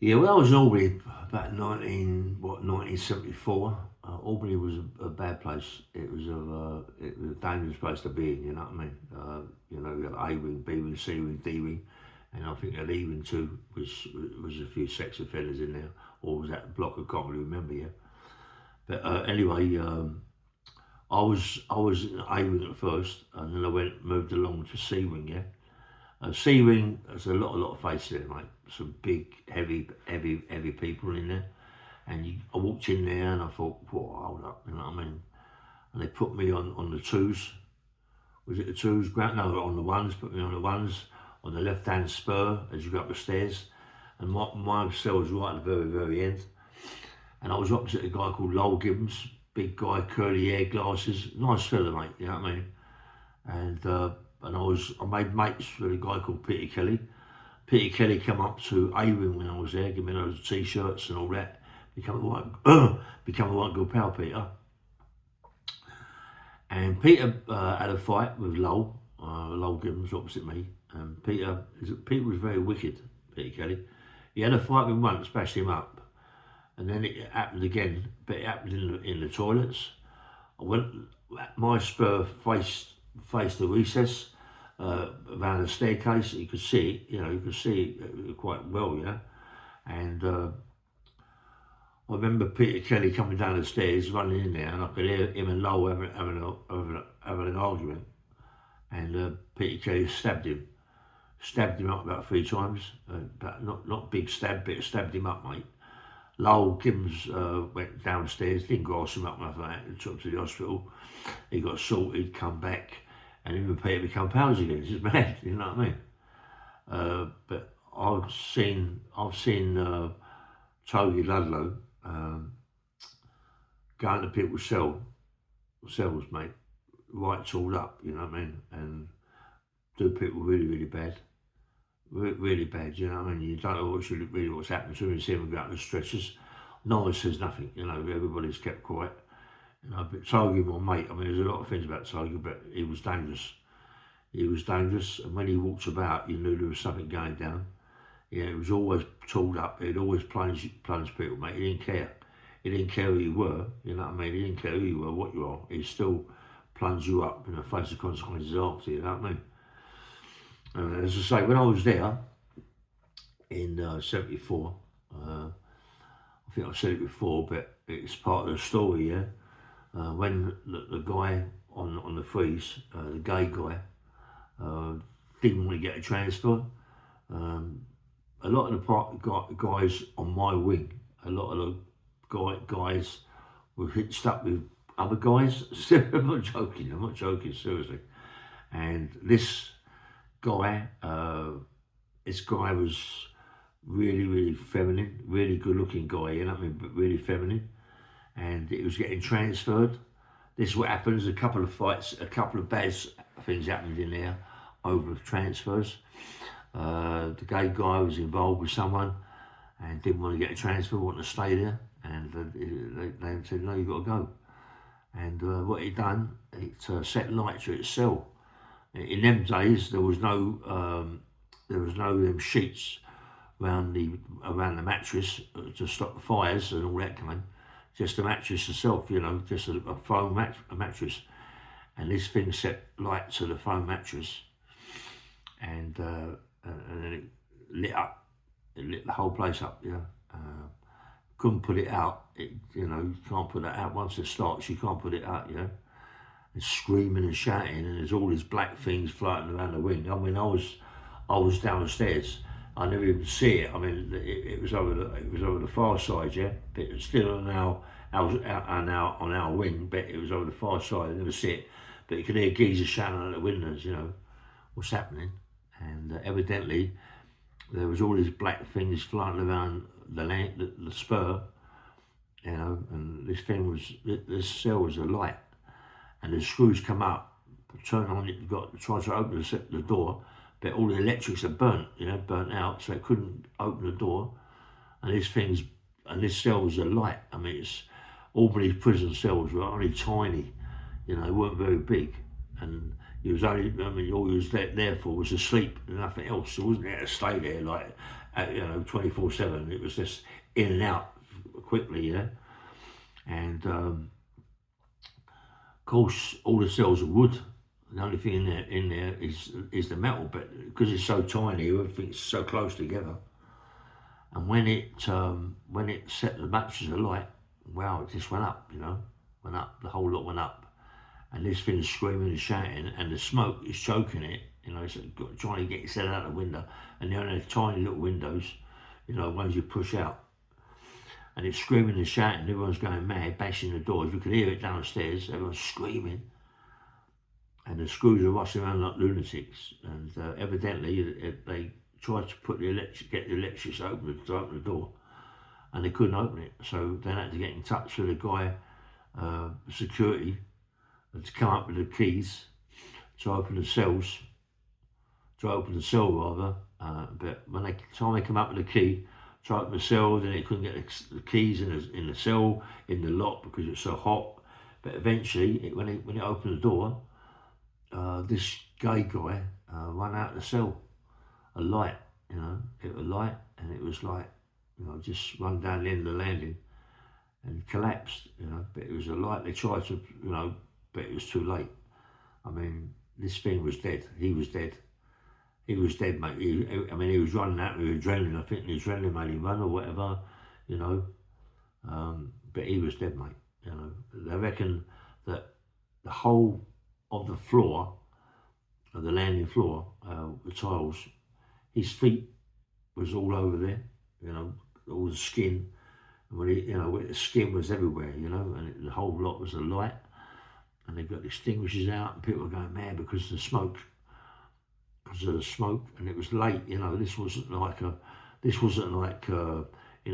Yeah, well, I was in Albany about 1974. Albany was a bad place. It was a dangerous place to be in. You know what I mean? You had A wing, B wing, C wing, D wing, and I think that E wing too was a few sex offenders in there, or was that block? I can't really remember. Yeah, but anyway, I was in A wing at first, and then I moved along to C wing. Yeah. C wing, there's a lot of faces in it, mate. Some big, heavy people in there. And I walked in there and I thought, whoa, hold up, you know what I mean? And they put me on the twos. Was it the twos? No, on the ones, put me on the ones, on the left-hand spur as you go up the stairs. And my cell was right at the very end. And I was opposite a guy called Lowell Gibbons, big guy, curly hair, glasses, nice fella, mate, you know what I mean? And I made mates with a guy called Peter Kelly. Peter Kelly came up to A wing when I was there, gave me those t-shirts and all that. Become a white girl pal, Peter. And Peter had a fight with Lowell Gibbons opposite me. And Peter was very wicked, Peter Kelly. He had a fight with him once, bashed him up. And then it happened again, but it happened in the toilets. My spur faced the recess around the staircase. You could see it, you could see it quite well, yeah. And I remember Peter Kelly coming down the stairs, running in there, and I could hear him and Lowell having an argument. And Peter Kelly stabbed him up about 3 times, but not big stab, but stabbed him up, mate. Lowell Gibbons went downstairs, didn't grass him up, nothing like that, took him to the hospital. He got sorted, come back, and him and Peter become pals again. It's just mad, you know what I mean? But I've seen Toby Ludlow go into people's cells, mate, right tooled up, you know what I mean, and do people really bad. Really bad, you know what I mean? You don't know what's happening to them. You see them go out on the stretchers. No one says nothing, you know, everybody's kept quiet. You know, but Togi, my mate, I mean, there's a lot of things about Togi, but he was dangerous. He was dangerous, and when he walked about, you knew there was something going down. Yeah, he was always tooled up. He'd always plunge people, mate. He didn't care. He didn't care who you were, you know what I mean? He didn't care who you were, what you are. He'd still plunge you up in the face of consequences after, you know what I mean? And as I say, when I was there in 74, I think I've said it before, but it's part of the story, yeah? When the guy on the freeze, the gay guy, didn't want to get a transfer, a lot of the guys on my wing, a lot of the guys were hitched up with other guys. I'm not joking, seriously. And this guy was really feminine, really good looking guy, you know what I mean, but really feminine. And it was getting transferred. This is what happens, a couple of fights, a couple of bad things happened in there over transfers. The gay guy was involved with someone and didn't want to get a transfer, wanted to stay there, and they said, no, you've got to go. And what he'd done, it set light to its cell. In them days, there was no them sheets around the mattress to stop the fires and all that kind. Just the mattress itself, you know, just a foam mattress. And this thing set light to the foam mattress, and then it lit up. It lit the whole place up, yeah. Couldn't put it out. You know, you can't put that out. Once it starts, you can't put it out, you know. And screaming and shouting, and there's all these black things floating around the wing. I mean, I was downstairs. I never even see it. I mean, it was over the far side, yeah. But it was still on our wing, but it was over the far side. I never see it, but you could hear geezers shouting at the windows, you know, what's happening. And evidently, there was all these black things flying around the spur, you know. And this cell was alight, and the screws come up, turn on it, try to open the door. But all the electrics are burnt out, so it couldn't open the door. And this cell was alight. I mean, Albany prison cells were only tiny, you know, they weren't very big. And all he was there for was to sleep and nothing else. He wasn't there to stay there like you know, 24/7. It was just in and out quickly, you know. And of course, all the cells are wood. The only thing in there is the metal, but because it's so tiny, everything's so close together. And when it set the mattress alight, wow, it just went up, you know, went up. The whole lot went up, and this thing's screaming and shouting, and the smoke is choking it. You know, it's trying to get itself out the window, and they're only tiny little windows, you know, ones you push out. And it's screaming and shouting. Everyone's going mad, bashing the doors. You could hear it downstairs. Everyone's screaming. And the screws are rushing around like lunatics. And evidently, they tried to get the electrics open to open the door, and they couldn't open it. So they had to get in touch with the guy, security, to come up with the keys to open the cells, rather. But when the time they come up with the key to open the cell, then they couldn't get the keys in the cell, in the lock, because it's so hot. But eventually, when it opened the door, this gay guy ran out of the cell. A light, you know, it was light, and it was like, you know, just run down the end of the landing and collapsed, you know. But it was a light. They tried to, you know, but it was too late. I mean, this thing was dead. He was dead. He was dead, mate. He was running out with adrenaline. I think the adrenaline made him run or whatever, you know. But he was dead, mate. You know, they reckon that the whole of the floor, of the landing floor, the tiles, his feet was all over there, you know, all the skin. And when you know, the skin was everywhere, you know, and the whole lot was alight. And they got extinguishers out, and people were going mad because of the smoke. And it was late, you know. This wasn't like in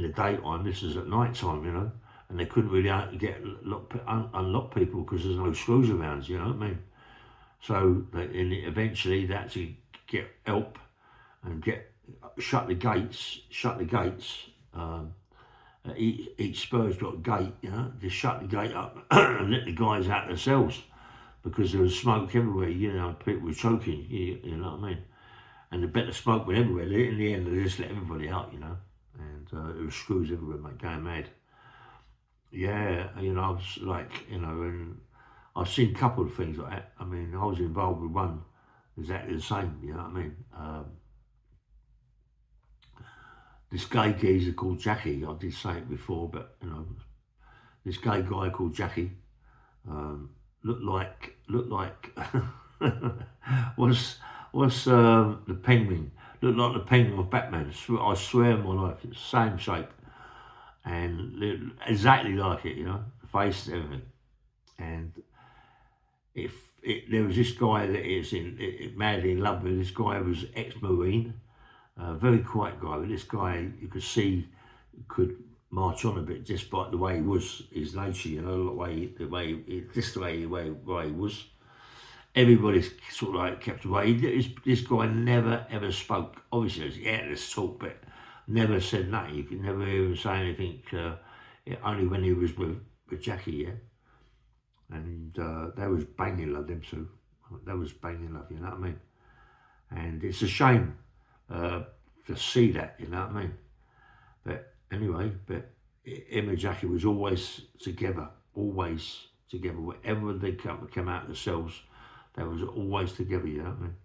the daytime. This was at night time, you know. And they couldn't really unlock people because there's no screws around, you know what I mean? So eventually they had to get help and shut the gates. Each Spur's got a gate, you know. Just shut the gate up and let the guys out of the cells, because there was smoke everywhere, you know. People were choking, you know what I mean? And the better smoke went everywhere. In the end, they just let everybody out, you know. And there was screws everywhere, mate, going mad. Yeah, you know, I was like, you know, and I've seen a couple of things like that. I mean, I was involved with one exactly the same, you know what I mean? This gay geezer called Jackie, I did say it before, but, you know, this gay guy called Jackie looked like was the penguin, looked like the penguin of Batman. I swear on my life, it's the same shape, and exactly like it, you know, the face, everything. And there was this guy that is madly in love with. This guy was ex-Marine, very quiet guy, but this guy, you could see, could march on a bit just by the way he was, his nature, you know, the way he was. Everybody sort of like kept away. This guy never ever spoke. Obviously, let's talk, but never said nothing. You could never hear him say anything. Only when he was with Jackie, yeah. And they was banging love, them two. They was banging love, you know what I mean? And it's a shame to see that, you know what I mean? But anyway, him and Jackie was always together. Wherever they come out of the cells, they was always together, you know what I mean?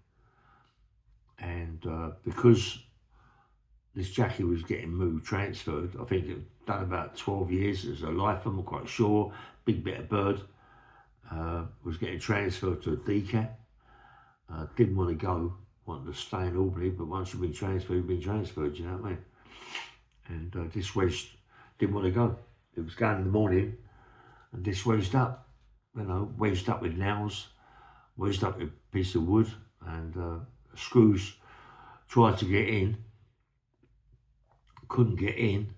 And because this Jackie was getting transferred, I think it done about 12 years as a lifer, I'm not quite sure, big bit of bird, was getting transferred to a DCAT. Didn't want to go, wanted to stay in Albany, but once you've been transferred, you know what I mean? And this wedge didn't want to go. It was going in the morning, and this wedged up, you know, wedged up with nails, wedged up with a piece of wood, and screws tried to get in, couldn't get in.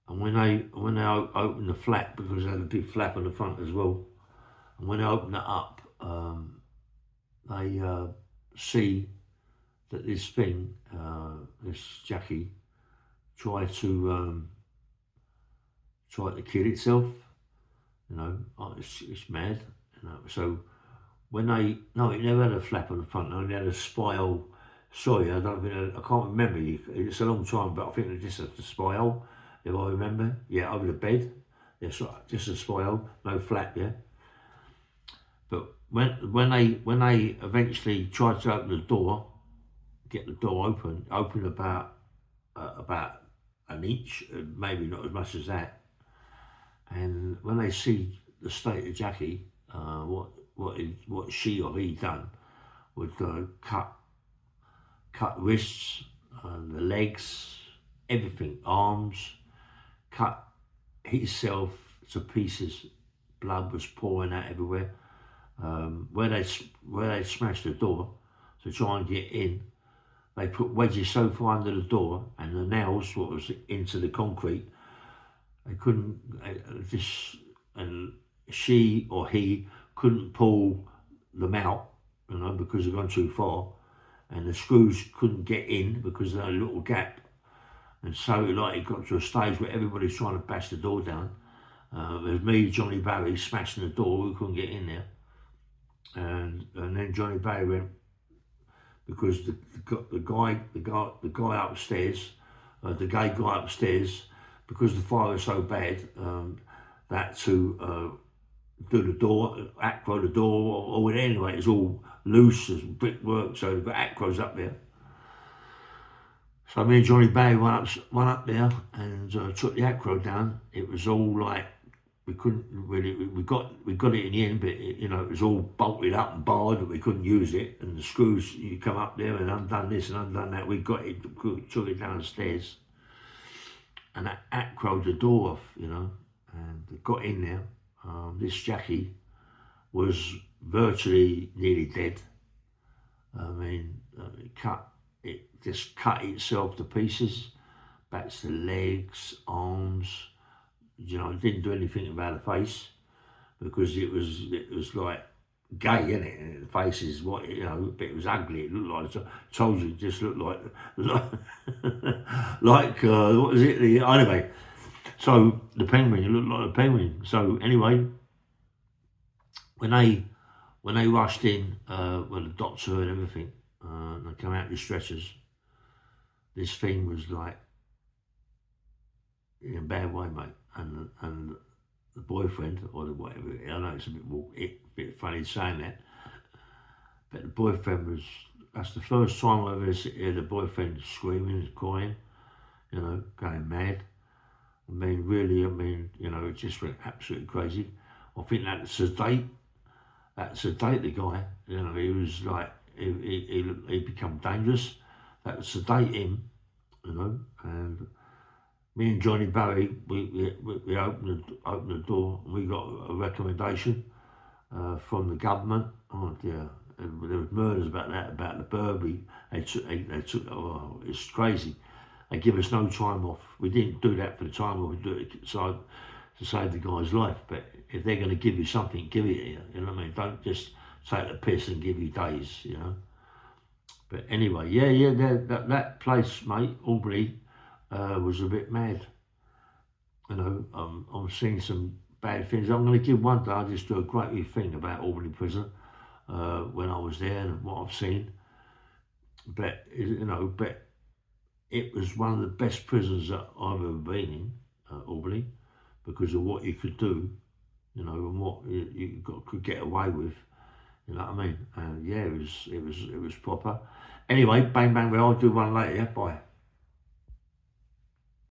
And when they opened the flap, because they had a big flap on the front as well, and when they opened it up, they see that this thing, this Jackie, tried to kill itself. You know, it's mad. You know, so when it never had a flap on the front, it only had a spiral Sorry, I don't think I can't remember. It's a long time, but I think it's just a spiral, if I remember. Yeah, over the bed. Yes, right, just a spiral, no flap. Yeah, but when they eventually tried to open the door, get the door open about an inch, maybe not as much as that. And when they see the state of Jackie, what she or he done would cut wrists, the legs, everything, arms, cut himself to pieces. Blood was pouring out everywhere. Where they smashed the door to try and get in, they put wedges so far under the door, and the nails, what was into the concrete, they couldn't. And she or he couldn't pull them out, because they'd gone too far, and the screws couldn't get in because of that little gap. And so, like, it got to a stage where everybody's trying to bash the door down. It was me, Johnny Barry, smashing the door. We couldn't get in there, and then Johnny Barry went, because the guy upstairs, the gay guy upstairs, because the fire was so bad, that to do the door, acro the door, or anyway, it's all loose as brickwork, so they've got acros up there. So me and Johnny Barry went up there and took the acro down. It was all like, we couldn't really, we got it in the end, but it was all bolted up and barred, but we couldn't use it. And the screws, you come up there and undone this and undone that. We got it, took it downstairs, and that acroed the door off, and got in there. This Jackie was virtually nearly dead. I mean, it just cut itself to pieces, back to the legs, arms. It didn't do anything about the face, because it was like gay, innit? And the face is what, but it was ugly. It looked like, I told you, it just looked like like what was it? Anyway, so the penguin, it looked like a penguin. So anyway, when they rushed in with the doctor and everything, they come out with stretchers, this thing was like in a bad way, mate. And the boyfriend, or the whatever, I know it's a bit funny saying that, but the boyfriend that's the first time I've ever heard the boyfriend screaming, crying, going mad. I mean, really, it just went absolutely crazy. I think that sedate the guy, he was like, he become dangerous. That sedate him, and me and Johnny Barry, we opened the door, and we got a recommendation from the government. Oh dear, there was murders about the Burberry. They took. Oh, it's crazy. They give us no time off. We didn't do that for the time off. We do it to save the guy's life. But if they're going to give you something, give it here. You know what I mean? Don't just take the piss and give you days. But anyway, that place, mate, Albany, was a bit mad. I'm seeing some bad things. I'm going to give one day, I'll just do a great thing about Albany Prison when I was there and what I've seen. But, but it was one of the best prisons that I've ever been in, Albany, because of what you could do, and what you could get away with. You know what I mean? It was proper. Anyway, bang bang, I'll do one later. Yeah? Bye.